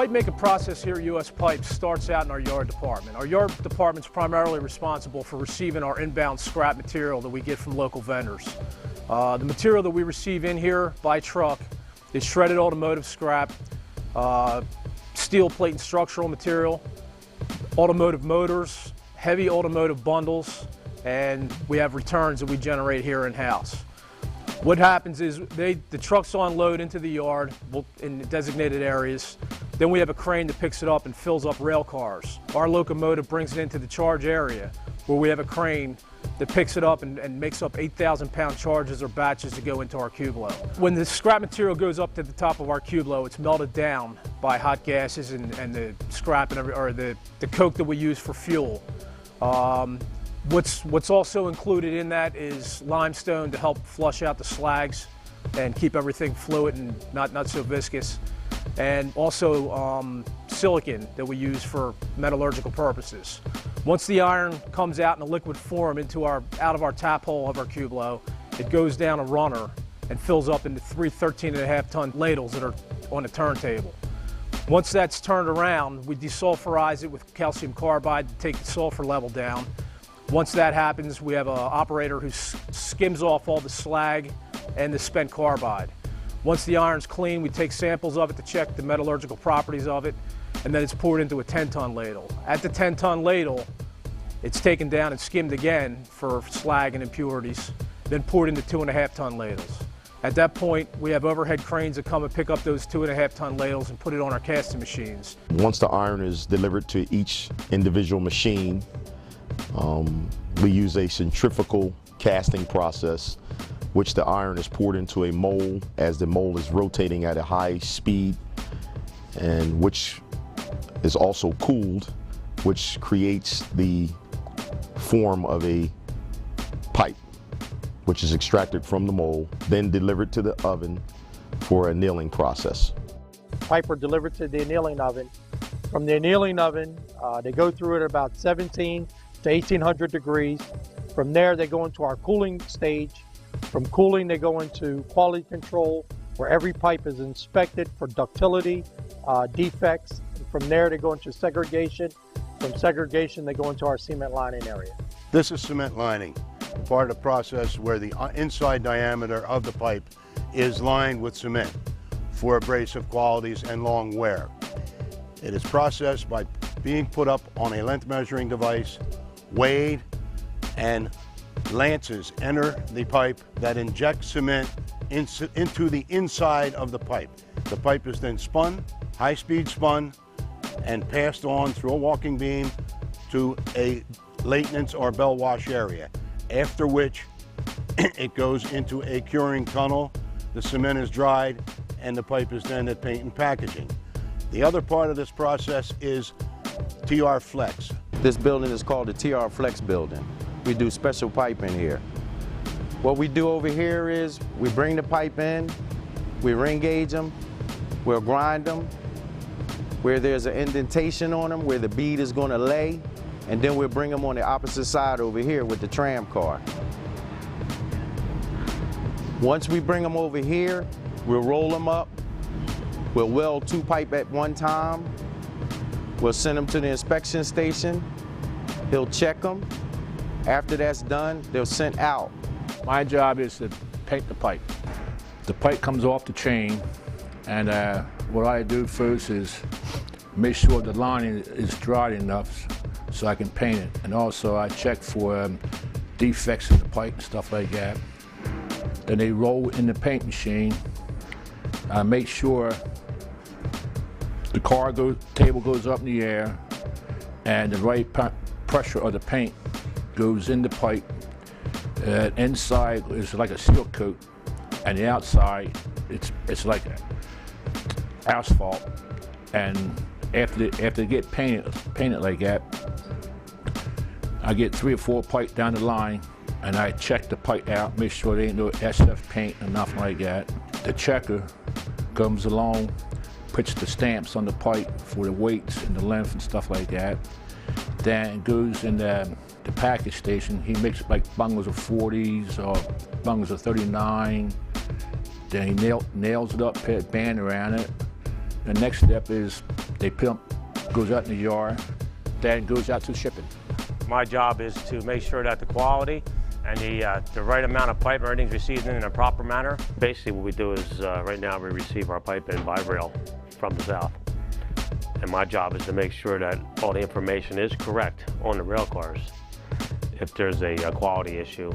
pipe making process here at US Pipe starts out in our yard department. Our yard department is primarily responsible for receiving our inbound scrap material that we get from local vendors. The material that we receive in here by truck is shredded automotive scrap, steel plate and structural material, automotive motors, heavy automotive bundles, and we have returns that we generate here in-house. What happens is the trucks unload into the yard in designated areas. Then we have a crane that picks it up and fills up rail cars. Our locomotive brings it into the charge area where we have a crane that picks it up and makes up 8,000-pound charges or batches to go into our cubeload. When the scrap material goes up to the top of our cubeload, it's melted down by hot gases and the scrap or the coke that we use for fuel. What's also included in that is limestone to help flush out the slags and keep everything fluid and not so viscous, and also silicon that we use for metallurgical purposes. Once the iron comes out in a liquid form out of our tap hole of our cubeload, it goes down a runner and fills up into 3 13.5-ton ladles that are on a turntable. Once that's turned around, we desulfurize it with calcium carbide to take the sulfur level down. Once that happens, we have an operator who skims off all the slag and the spent carbide. Once the iron's clean, we take samples of it to check the metallurgical properties of it, and then it's poured into a 10-ton ladle. At the 10-ton ladle, it's taken down and skimmed again for slag and impurities, then poured into 2.5-ton ladles. At that point, we have overhead cranes that come and pick up those 2.5-ton ladles and put it on our casting machines. Once the iron is delivered to each individual machine, we use a centrifugal casting process, which the iron is poured into a mold as the mold is rotating at a high speed, and which is also cooled, which creates the form of a pipe, which is extracted from the mold, then delivered to the oven for a annealing process. Pipe are delivered to the annealing oven. From the annealing oven, they go through it at about 17 to 1800 degrees. From there, they go into our cooling stage. From cooling, they go into quality control, where every pipe is inspected for ductility, defects. And from there, they go into segregation. From segregation, they go into our cement lining area. This is cement lining, part of the process where the inside diameter of the pipe is lined with cement for abrasive qualities and long wear. It is processed by being put up on a length measuring device, weighed, and lances enter the pipe that inject cement into the inside of the pipe. The pipe is then spun, high-speed spun, and passed on through a walking beam to a latenance or bell wash area, after which it goes into a curing tunnel. The cement is dried and the pipe is then at paint and packaging. The other part of this process is TR Flex. This building is called the TR Flex building. We do special pipe in here. What we do over here is we bring the pipe in, we ring gauge them, we'll grind them, where there's an indentation on them, where the bead is going to lay, and then we'll bring them on the opposite side over here with the tram car. Once we bring them over here, we'll roll them up, we'll weld 2 pipe at one time, we'll send them to the inspection station, he'll check them. After that's done, they're sent out. My job is to paint the pipe. The pipe comes off the chain, and what I do first is make sure the lining is dry enough so I can paint it. And also I check for defects in the pipe and stuff like that. Then they roll in the paint machine. I make sure the table goes up in the air and the right pressure of the paint goes in the pipe. Inside is like a seal coat, and the outside it's like asphalt. And after they get painted like that, I get 3 or 4 pipe down the line, and I check the pipe out, make sure there ain't no SF paint or nothing like that. The checker comes along, puts the stamps on the pipe for the weights and the length and stuff like that. Then it goes in the package station. He makes like bungles of 40s or bungles of 39. Then he nails it up, put a band around it. The next step is They pump, goes out in the yard, then goes out to shipping. My job is to make sure that the quality and the right amount of pipe, everything's received in a proper manner. Basically what we do is, right now we receive our pipe in by rail from the south. And my job is to make sure that all the information is correct on the rail cars. If there's a quality issue,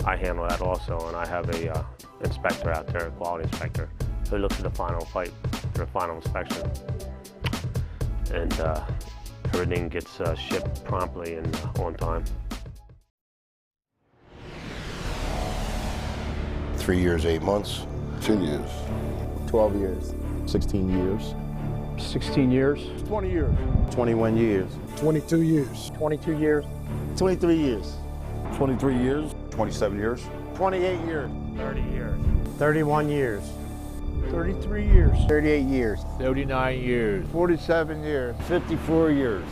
I handle that also, and I have a inspector out there, a quality inspector, who looks at the final pipe for the final inspection. And everything gets shipped promptly and on time. 3 years, 8 months. 10 years. 12 years. 16 years. 16 years. 20 years. 21 years. 22 years. 22 years. 23 years. 23 years. 27 years. 28 years. 30 years. 31 years. 33 years. 38 years. 39 years. 47 years. 54 years.